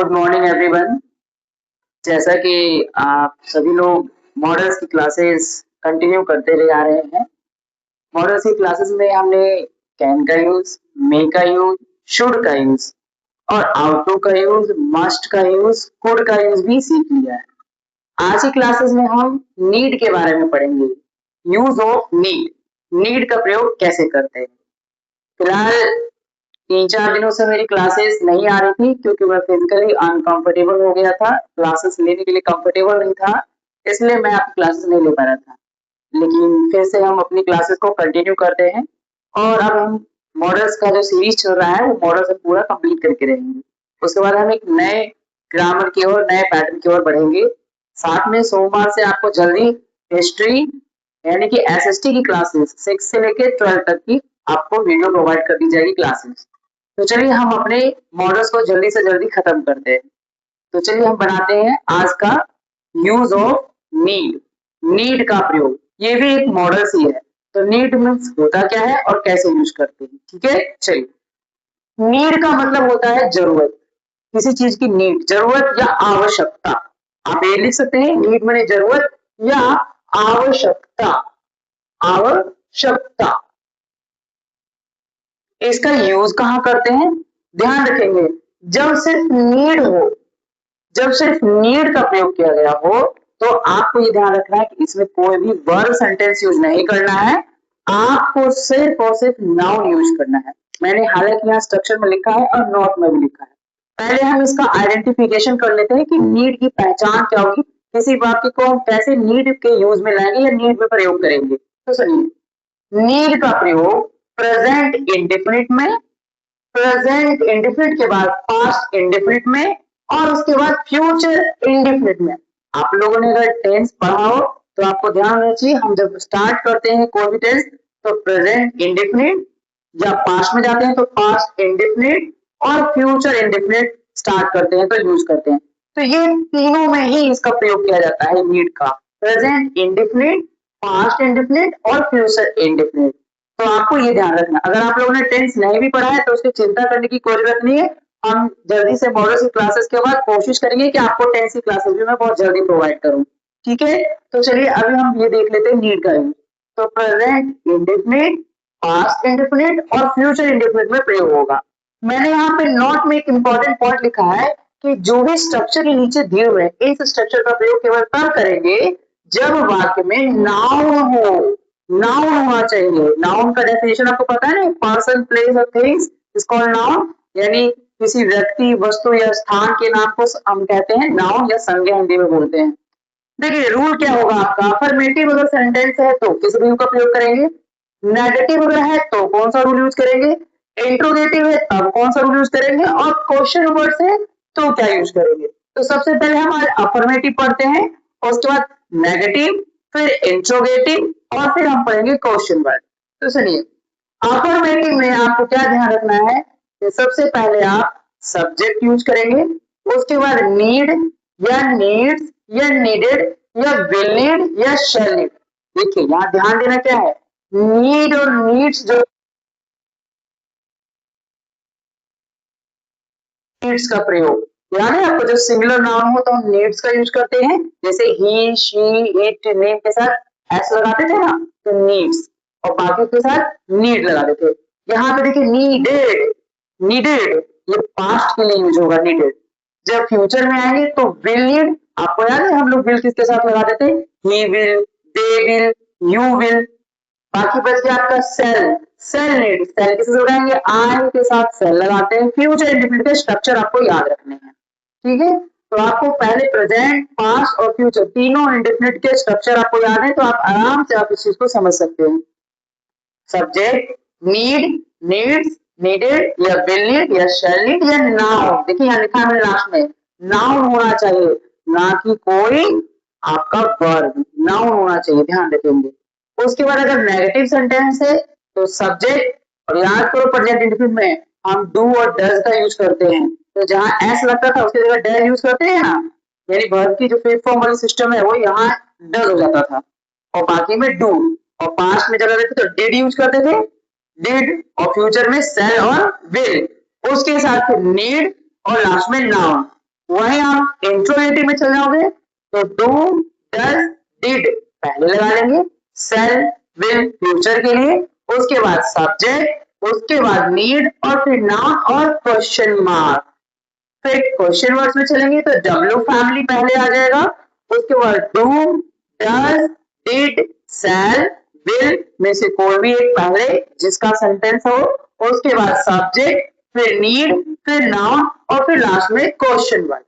Good morning everyone. जैसा कि आप सभी लोग मॉडल्स की क्लासेस कंटिन्यू करते रहे आ रहे हैं। मॉडल्स की क्लासेस में हमने कैन का यूज, मे का यूज, शुड का यूज और आउट टू का यूज, मस्ट का यूज, कुड का यूज भी सीख लिया है। आज की क्लासेस में हम नीड के बारे में पढ़ेंगे। यूज ऑफ नीड, नीड का प्रयोग कैसे करते हैं। फिलहाल 3-4 दिनों से मेरी क्लासेस नहीं आ रही थी क्योंकि मैं फिजिकली अनकंफर्टेबल हो गया था, क्लासेस लेने के लिए कंफर्टेबल नहीं था, इसलिए मैं आपकी क्लासेस नहीं ले पा रहा था। लेकिन फिर से हम अपनी क्लासेस को कंटिन्यू करते हैं और अब हम मॉडल्स का जो सीरीज चल रहा है वो मॉडल्स हम पूरा कंप्लीट करके रहेंगे। उसके बाद हम एक नए ग्रामर की ओर, नए पैटर्न की ओर बढ़ेंगे। साथ में सोमवार से आपको जल्दी हिस्ट्री यानी कि एसएसटी की क्लासेस 6 से लेकर 12 तक की आपको वीडियो प्रोवाइड कर दी जाएगी क्लासेस। तो चलिए हम अपने मॉडल्स को जल्दी से जल्दी खत्म करते हैं। तो चलिए हम बनाते हैं आज का यूज ऑफ नीड, नीड का प्रयोग। ये भी एक मॉडल ही है। तो नीड मीन्स होता क्या है और कैसे यूज करते हैं, ठीक है। चलिए, नीड का मतलब होता है जरूरत, किसी चीज की नीड, जरूरत या आवश्यकता। आप ये लिख सकते हैं नीड माने जरूरत या आवश्यकता, आवश्यकता। इसका यूज कहाँ करते हैं, ध्यान रखेंगे जब सिर्फ नीड हो, जब सिर्फ नीड का प्रयोग किया गया हो तो आपको ये ध्यान रखना है कि इसमें कोई भी वर्ब सेंटेंस यूज नहीं करना है, आपको सिर्फ और सिर्फ नाउन यूज करना है। मैंने हालांकि यहाँ स्ट्रक्चर में लिखा है और नोट में भी लिखा है। पहले हम इसका आइडेंटिफिकेशन कर लेते हैं कि नीड की पहचान क्या होगी, किसी वाक्य को हम कैसे नीड के यूज में लाएंगे या नीड में प्रयोग करेंगे। तो सुनिए, नीड का प्रयोग प्रेजेंट इंडेफिनिट में, प्रेजेंट इंडेफिनिट के बाद पास्ट इंडेफिनिट में और उसके बाद फ्यूचर इंडेफिनिट में। आप लोगों ने अगर टेंस पढ़ा हो तो आपको ध्यान रखना चाहिए, हम जब स्टार्ट करते हैं कोई भी टेंस तो प्रेजेंट इंडेफिनिट, जब पास्ट में जाते हैं तो पास्ट इंडेफिनिट और फ्यूचर इंडेफिनिट स्टार्ट करते हैं तो यूज करते हैं। तो ये तीनों में ही इसका प्रयोग किया जाता है नीड का, प्रेजेंट इंडेफिनिट, पास्ट इंडेफिनिट और फ्यूचर इंडेफिनिट। तो आपको ये ध्यान रखना, अगर आप लोगों ने टेंस नहीं भी पढ़ा है तो उसकी चिंता करने की कोई जरूरत नहीं है। हम जल्दी से मॉडल्स की क्लासेस के बाद कोशिश करेंगे कि आपको टेंस की क्लासेस भी मैं बहुत जल्दी प्रोवाइड करूं, ठीक है। तो चलिए अभी हम ये देख लेते हैं नीड का यूज। तो प्रेजेंट इंडेफिनिट, पास्ट इंडेफिनिट और फ्यूचर इंडेफिनिट में प्रयोग होगा। मैंने यहाँ पे नोट में एक इंपॉर्टेंट पॉइंट लिखा है कि जो भी स्ट्रक्चर के नीचे दिए हुए हैं इस स्ट्रक्चर का प्रयोग केवल तब करेंगे जब वाक्य में नाउन हो, नाउन होना चाहिए। नाउन का डेफिनेशन आपको पता है ना, पर्सन, प्लेस और थिंग्स इज कॉल्ड नाउन, यानी किसी व्यक्ति, वस्तु या स्थान के नाम को हम कहते हैं नाउन या संज्ञा हिंदी में बोलते हैं। देखिए रूल क्या होगा आपका, अफर्मेटिव अगर सेंटेंस है तो किस रूल का प्रयोग करेंगे, नेगेटिव अगर है तो कौन सा रूल यूज करेंगे, इंट्रोगेटिव है तब कौन सा रूल यूज करेंगे और क्वेश्चन वर्ड्स है तो क्या यूज करेंगे। तो सबसे पहले हम अफर्मेटिव पढ़ते हैं, उसके बाद नेगेटिव, फिर इंट्रोगेटिव और फिर हम पढ़ेंगे क्वेश्चन वर्ड। तो सुनिए, अफर्मेटिव में आपको क्या ध्यान रखना है कि सबसे पहले आप सब्जेक्ट यूज करेंगे, उसके बाद नीड या नीड्स या नीडेड या विल नीड या शैल नीड। देखिए यहाँ ध्यान देना क्या है, नीड और नीड्स जो नीड्स का प्रयोग, यानी आपको जब सिंगुलर नाउन हो तो हम नीड्स का यूज करते हैं, जैसे ही, शी, इट, नेम के साथ एस लगाते थे ना तो नीड्स, और बाकी के साथ नीड लगाते थे। यहाँ पे देखिए नीडेड, नीडेड ये पास्ट के लिए यूज होगा नीडेड। जब फ्यूचर में आएंगे तो विल नीड, आपको याद है हम लोग विल किसके साथ लगाते थे, he will, they will, you will. बाकी बच गया आपका सेल, सेल नीड, सेल किसे लगाएंगे, आई के साथ सेल लगाते हैं। फ्यूचर इंडेफिनिट के स्ट्रक्चर आपको याद रखने हैं, ठीक है। तो आपको पहले प्रेजेंट, पास्ट और फ्यूचर तीनों इंडेफिनिट के स्ट्रक्चर आपको याद है तो आप आराम से आप इस चीज को समझ सकते हैं। सब्जेक्ट, नीड, नीड्स, नीडेड या विल नीड या शैल नीड या नाउन। देखिए यहाँ लिखा है लास्ट में नाउन होना चाहिए, ना कि कोई आपका वर्ब, नाउन होना चाहिए, ध्यान रखेंगे। उसके बाद अगर नेगेटिव सेंटेंस है तो सब्जेक्ट, और याद करो प्रेजेंट इंडेफिनिट में हम डू और डज का यूज करते हैं, तो जहां एस लगता था उसकी जगह डज यूज करते हैं ना, यानी वर्ब की जो फिफ्थ फॉर्म वाली सिस्टम है वो यहाँ डज हो जाता था और बाकी में डू, और पास्ट में जगह देते तो डिड यूज करते थे, डिड, और फ्यूचर में सेल और विल, उसके साथ फिर नीड और लास्ट में नाउन। वहीं आप इंट्रोगेटिव में चल जाओगे तो डू, डज, डिड पहले लगा लेंगे, सेल, विल फ्यूचर के लिए, उसके बाद सब्जेक्ट, उसके बाद नीड और फिर नाउन और क्वेश्चन मार्क। फिर क्वेश्चन वर्ड्स में चलेंगे तो डब्ल्यू फैमिली पहले आ जाएगा, उसके बाद do, does, did, shall, will में से कोई भी एक पहले जिसका सेंटेंस हो, उसके बाद सब्जेक्ट, फिर नीड, फिर नाउन और फिर लास्ट में क्वेश्चन वर्ड।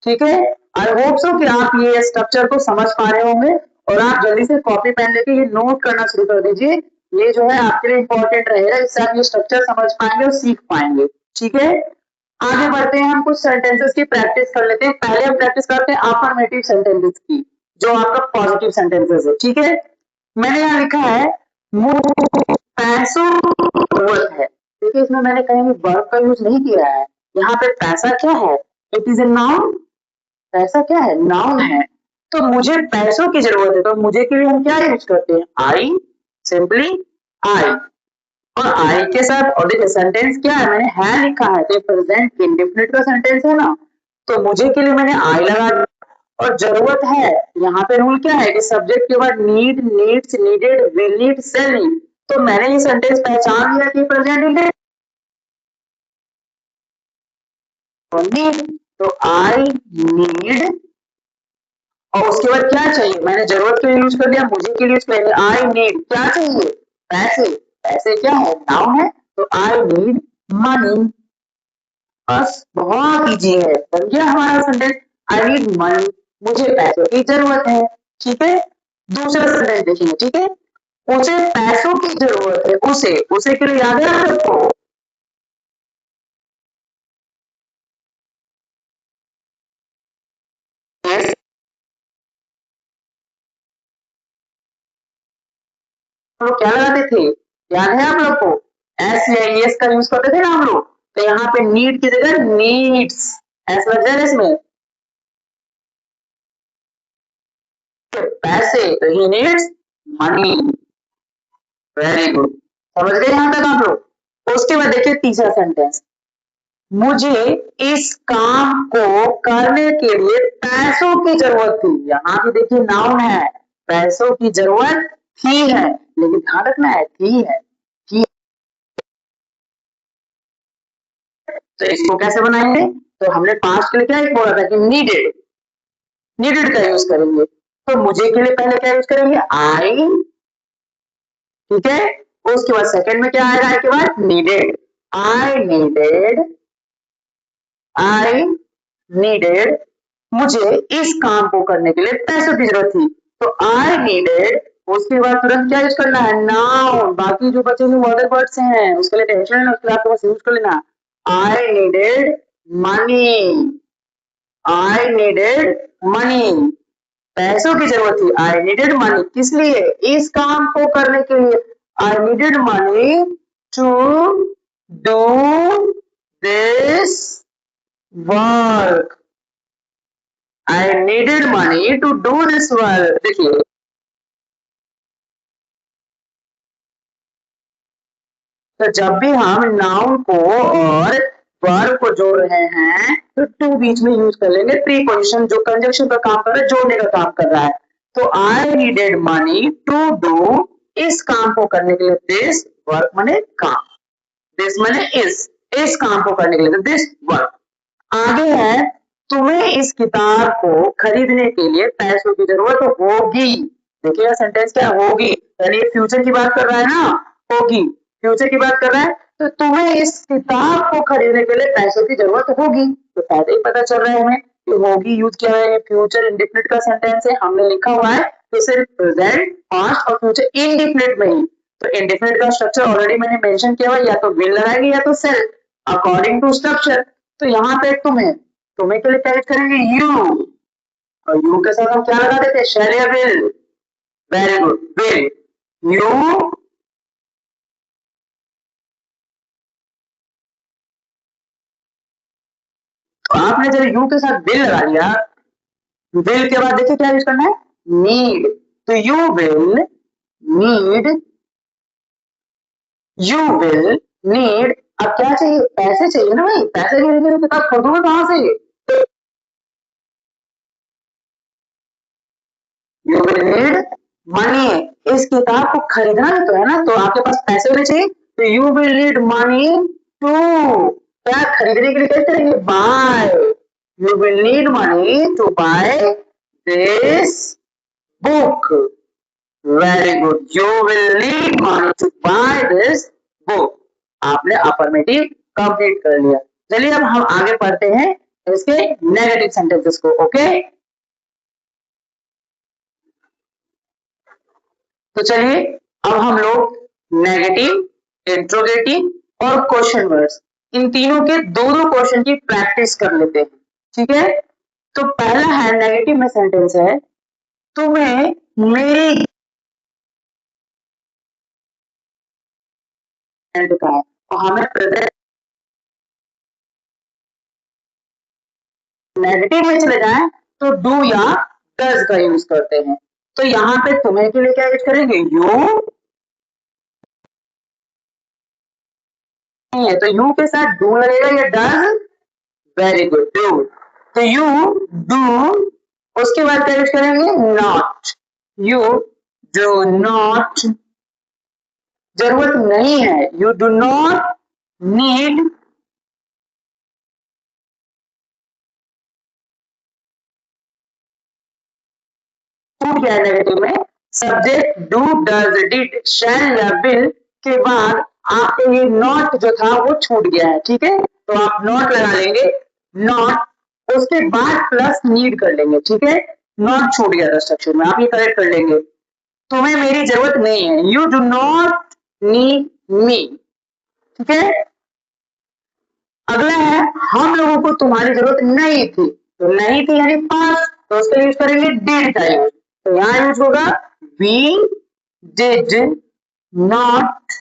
ठीक है, आई होप सो कि आप ये स्ट्रक्चर को समझ पा रहे होंगे और आप जल्दी से कॉपी पेन लेके ये नोट करना शुरू कर दीजिए। ये जो है आपके लिए इंपॉर्टेंट रहेगा, इससे आप ये स्ट्रक्चर समझ पाएंगे और सीख पाएंगे। ठीक है, आगे बढ़ते हैं, हम कुछ सेंटेंसेस की प्रैक्टिस कर लेते हैं। पहले हम प्रैक्टिस करते हैं अफर्मेटिव सेंटेंसेस की, जो आपका पॉजिटिव सेंटेंसेस है। ठीक है, मैंने यहाँ लिखा है मुझे पैसों की जरूरत है। देखिए इसमें मैंने कहीं भी वर्ब का यूज नहीं किया है। यहाँ पे पैसा क्या है, इट इज ए नाउन। पैसा क्या है, नाउन है। तो मुझे पैसों की जरूरत है, तो मुझे के लिए हम क्या यूज करते हैं, आई, सिंपली आई। और आई के साथ, और देखिए सेंटेंस क्या है, मैंने है लिखा है तो प्रेजेंट इंडेफिनिट का सेंटेंस है ना, तो मुझे के लिए मैंने आई लगा दिया। और जरूरत है, यहाँ पे रूल क्या है कि सब्जेक्ट के बाद need, needs, needed, will need, shall need. तो मैंने ये सेंटेंस पहचान लिया कि प्रेजेंट इंडेफिनिट, तो आई नीड, और उसके बाद क्या चाहिए, मैंने जरूरत के लिए यूज कर दिया, मुझे के लिए यूज कर दिया, आई नीड क्या चाहिए, पैसे। पैसे क्या है, नाउन है, तो आई नीड मनी। बस बहुत इजी है, बन गया हमारा सेंटेंस, आई नीड मनी, मुझे पैसों की जरूरत है। ठीक है, दूसरा सेंटेंस देखेंगे। ठीक है, उसे पैसों की जरूरत है, उसे, उसे के लिए याद है आपको, हम लोग क्या लगाते थे, याद है आप लोग को, एस या एस का यूज करते थे ना हम लोग, तो यहाँ पे नीड की जगह नीड्स एस लग जाएगा इसमें, पैसे, तो he needs money. Very good, समझ गए यहाँ तक आप लोग। उसके बाद देखिए तीसरा सेंटेंस, मुझे इस काम को करने के लिए पैसों की जरूरत थी। यहाँ भी देखिए नाउन है, पैसों की जरूरत थी है, लेकिन ध्यान रखना है थी है, थी। तो इसको कैसे बनाएंगे, तो हमने पास्ट के लिए क्या बोला था कि नीडेड, नीडेड का यूज करेंगे। तो मुझे के लिए पहले क्या यूज करेंगे, आई। ठीक है, उसके बाद सेकंड में क्या आएगा, आई के बाद needed, I needed, I needed, मुझे इस काम को करने के लिए पैसों की जरूरत थी। तो आई नीडेड, उसके बाद तुरंत क्या यूज करना है, नाउन। बाकी जो बचे हुए अदर वर्ड्स हैं उसके लिए टेंशन है ना, उसके लिए आपको बस यूज कर लेना, आई नीडेड मनी, आई नीडेड मनी, पैसों की जरूरत थी, आई नीडेड मनी, किस लिए, इस काम को करने के लिए, I needed money to do this work, I needed money to do this work. देखिए तो जब भी हम नाउन को और वर्ब को जोड़ रहे हैं तो टू बीच में यूज कर लेंगे, प्रीपोजिशन जो कंजक्शन का काम कर रहा है, जोड़ने का काम कर रहा है। तो I needed money to do, इस काम को करने के लिए, दिस वर्क माने काम, दिस माने इस काम को करने के लिए दिस वर्क। आगे है, तुम्हें इस किताब को खरीदने के लिए पैसों की जरूरत होगी। देखिए सेंटेंस क्या होगी, यानी फ्यूचर की बात कर रहा है ना, होगी, फ्यूचर की बात कर रहा है, तो तुम्हें इस किताब को खरीदने के लिए पैसों की जरूरत होगी। तो पहले ही पता चल रहा है हमें कि होगी यूज किया है, फ्यूचर इंडेफिनिट का सेंटेंस है, हमने लिखा हुआ है कि सिर्फ प्रेजेंट, पास्ट और फ्यूचर इंडेफिनिट में ही। तो इंडेफिनिट का स्ट्रक्चर ऑलरेडी मैंने मेंशन किया हुआ, या तो विल लगाएंगे या तो सेल, अकॉर्डिंग टू स्ट्रक्चर। तो यहाँ पे तुम्हें के लिए क्या यूज करेंगे, यू, और यू के साथ हम क्या लगा देते हैं, शैल या will. Very good, will, you, तो आपने जब यू के साथ विल लगा लिया, विल के बाद देखिए क्या यूज करना है, नीड। तो नीड यू विल नीड, अब क्या चाहिए, पैसे चाहिए ना भाई, पैसे नहीं देंगे तो किताब खरीदोगे कहां से, यू विल नीड मनी। इस किताब को खरीदना भी तो है ना, तो आपके पास पैसे होने चाहिए, तो you will need money to, क्या खरीदने के लिए कैसे करेंगे, buy, you will need money to buy this book. Very good, you will need money to buy this book. आपने अफर्मेटिव कंप्लीट कर लिया। चलिए अब हम आगे पढ़ते हैं इसके नेगेटिव सेंटेंसेस को। ओके, तो चलिए अब हम लोग नेगेटिव, इंट्रोगेटिव और क्वेश्चन वर्ड्स, इन तीनों के दो दो क्वेश्चन की प्रैक्टिस कर लेते हैं। ठीक है, तो पहला है नेगेटिव में सेंटेंस है, तुम्हें मेरी का है और हमें प्रेजेंट, नेगेटिव में चले जाए तो डू या डज का यूज करते हैं। तो यहाँ पे तुम्हें के लिए क्या यूज करेंगे, यू है, तो यू के साथ डू लगेगा या डज। वेरी गुड, डू, तो यू डू, उसके बाद क्या यूज करेंगे, नॉट, यू डू नॉट, जरूरत नहीं है, यू डू नॉट नीड, छूट गया नेगेटिव में, सब्जेक्ट डू डज डिड शैल या विल के बाद आपको ये नॉट जो था वो छूट गया है। ठीक है, तो आप नॉट लगा लेंगे, नॉट उसके बाद प्लस नीड कर लेंगे। ठीक है, नॉट छूट गया था स्ट्रक्चर में, आप ये करेक्ट कर लेंगे। तुम्हें मेरी जरूरत नहीं है, you do not need me. ठीक है, अगला है, हम लोगों को तुम्हारी जरूरत नहीं थी, तो नहीं थी यानी पास, तो उसके लिए यूज करेंगे डिड का यूज, तो यहां यूज होगा वी डिड नॉट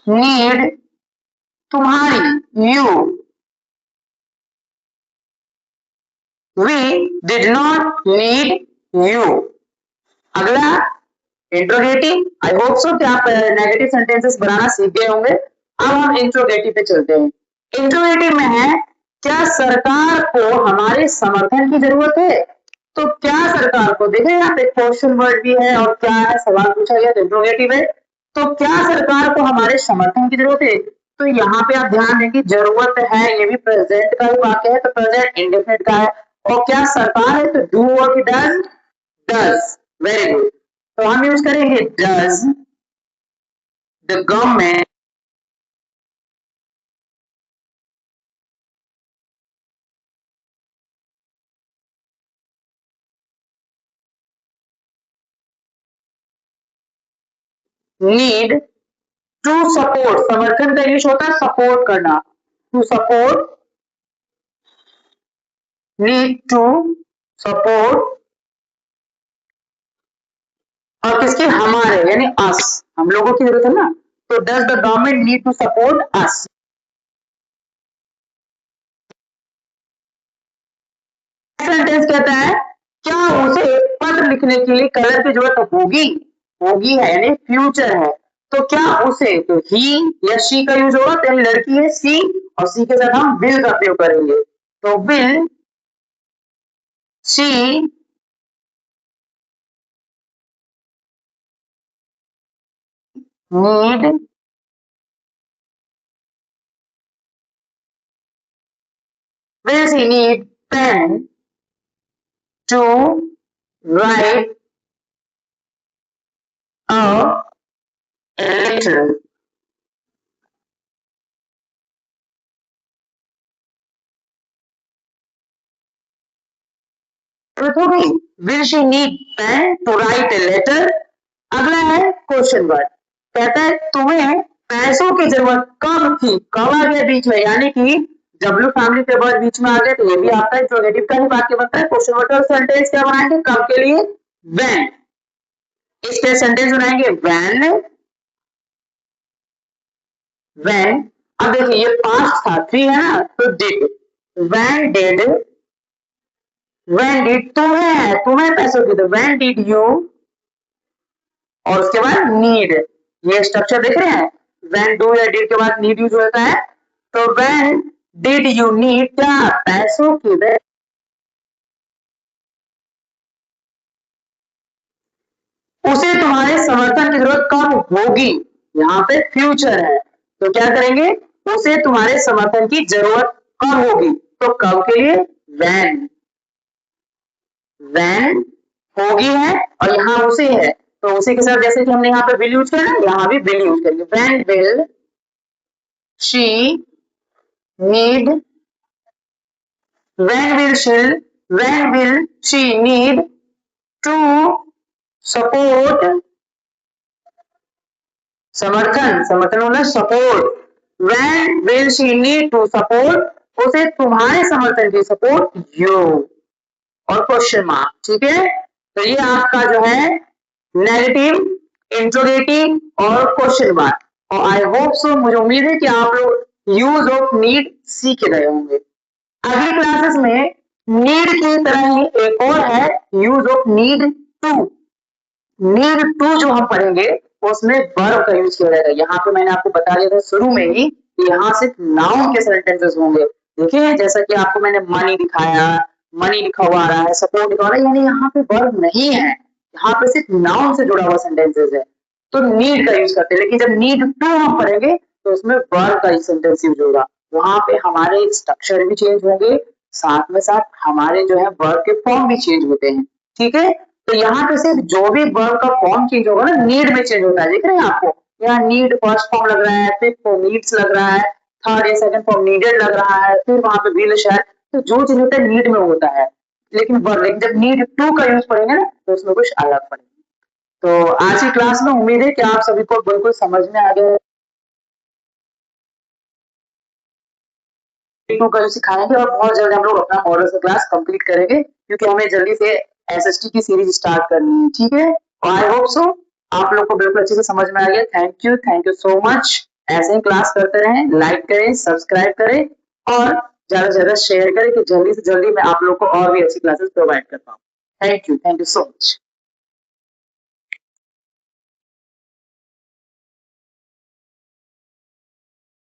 नीड तुम्हारी, you, we did not need you. अगला इंट्रोगेटिव, आई होप सो कि आप नेगेटिव सेंटेंसेस बनाना सीख गए होंगे। अब हम इंट्रोगेटिव पे चलते हैं। इंट्रोगेटिव में है, क्या सरकार को हमारे समर्थन की जरूरत है, तो क्या सरकार को, देखिए यहाँ पे क्वेश्चन वर्ड भी है और क्या है, सवाल पूछा गया, तो इंट्रोगेटिव है, तो क्या सरकार को हमारे समर्थन की जरूरत है, तो यहाँ पे आप ध्यान दें कि जरूरत है, ये भी प्रेजेंट का ही वाक्य है, तो प्रेजेंट इंडेफिनिट का है, और क्या सरकार है तो डू और की डज, डज, वेरी गुड, तो हम यूज करेंगे does the government need to support, समर्थन का इंग्लिश होता है सपोर्ट करना, to support, need to support, और किसकी, हमारे यानी अस, हम लोगों की जरूरत है ना, तो does the government need to support us. Sentence कहता है, क्या उसे पत्र लिखने के लिए कलर की जरूरत होगी, होगी है यानी फ्यूचर है, तो क्या उसे, तो ही या शी का यूज होगा, तो लड़की है सी, और सी के साथ हम विल का प्रयोग करेंगे, तो will she need will she need pen to write a letter, will she need pen to write a letter। अगला है क्वेश्चन वर्ड, कहता है तुम्हें पैसों की जरूरत कब थी, कब आ गया बीच में, यानी कि डब्ल्यू फैमिली के वर्ड बीच में आ गए, तो ये भी आपका इंट्रोगेटिव का ही वाक्य बनता है। क्वेश्चन वर्ड और सेंटेंस क्या बनाएंगे, कब के लिए, व्हेन, इस पे सेंटेंस बनाएंगे व्हेन, व्हेन, अब देखिए ये पास्ट था, थ्री है ना, तो did, when did, when did तुम्हें है, तुम्हें पैसों की, तो व्हेन डिड यू, और उसके बाद नीड, ये स्ट्रक्चर देख रहे हैं, व्हेन डू या डिड के बाद नीड यूज होता है, तो व्हेन डिड यू नीड, क्या पैसों की, उसे तुम्हारे समर्थन की जरूरत कब होगी, यहाँ पे फ्यूचर है, तो क्या करेंगे, उसे तुम्हारे समर्थन की जरूरत कब होगी, तो कब के लिए when होगी है और यहाँ उसे है, तो उसी के साथ जैसे कि हमने यहाँ पे will यूज किया ना, यहाँ भी will यूज करेंगे, when will she need, when will she need to support, समर्थन होना support, when will she need to support, उसे तुम्हारे समर्थन की सपोर्ट यू और क्वेश्चन मार्क, ठीक है। तो ये आपका जो है नेगेटिव, इंट्रोगेटिव और क्वेश्चन मार्क, और आई होप सो, मुझे उम्मीद है कि आप लोग यूज ऑफ नीड सीख रहे होंगे। अगली क्लासेस में नीड की तरह ही एक और है use of need to. Need to जो हम पढ़ेंगे उसमें वर्ब का यूज किया जाएगा। यहाँ पे मैंने आपको बता दिया था शुरू में ही कि यहाँ सिर्फ नाउन के सेंटेंसेस होंगे। देखिए जैसा कि आपको मैंने मनी दिखाया, मनी लिखा हुआ आ रहा है, सपोर्ट लिखा हुआ है, यानी यहाँ पे वर्ब नहीं है, यहाँ पे सिर्फ नाउन से जुड़ा हुआ सेंटेंसेस है, तो नीड का यूज करते हैं। लेकिन जब नीड टू हम पढ़ेंगे तो उसमें वर्ब का सेंटेंस यूज होगा, वहां पे हमारे स्ट्रक्चर भी चेंज होंगे, साथ में साथ हमारे जो है वर्ब के फॉर्म भी चेंज होते हैं, ठीक है। तो यहाँ पे सिर्फ जो भी वर्ब का फॉर्म चेंज होगा ना, नीड में चेंज होता है, देख रहे हैं आपको, यहाँ नीड फर्स्ट फॉर्म लग रहा है, फिफ्थ फॉर्म नीड्स लग रहा है, थर्ड या सेकंड फॉर्म नीडेड लग रहा है, फिर वहां पे विल शायद, तो जो चीज होता है नीड में होता है, लेकिन जब नीड टू का यूज पढ़ेंगे ना तो उसमें कुछ अलग पड़ेगा। तो आज की क्लास में उम्मीद है कि आप सभी को बिल्कुल समझ में आ गया का जो सिखाएंगे, और बहुत जल्द हम लोग अपना मॉडल से क्लास कंप्लीट करेंगे, क्योंकि हमें जल्दी से एसएसटी की सीरीज स्टार्ट करनी है, ठीक है। और आई होप सो आप लोग को बिल्कुल अच्छे से समझ में आ गया। Thank you so much. ऐसे ही क्लास करते रहें, लाइक करें, सब्सक्राइब करें और ज्यादा से ज्यादा शेयर करें कि जल्दी से जल्दी मैं आप लोग को और भी अच्छी क्लासेस प्रोवाइड कर पाऊँ। Thank you so much.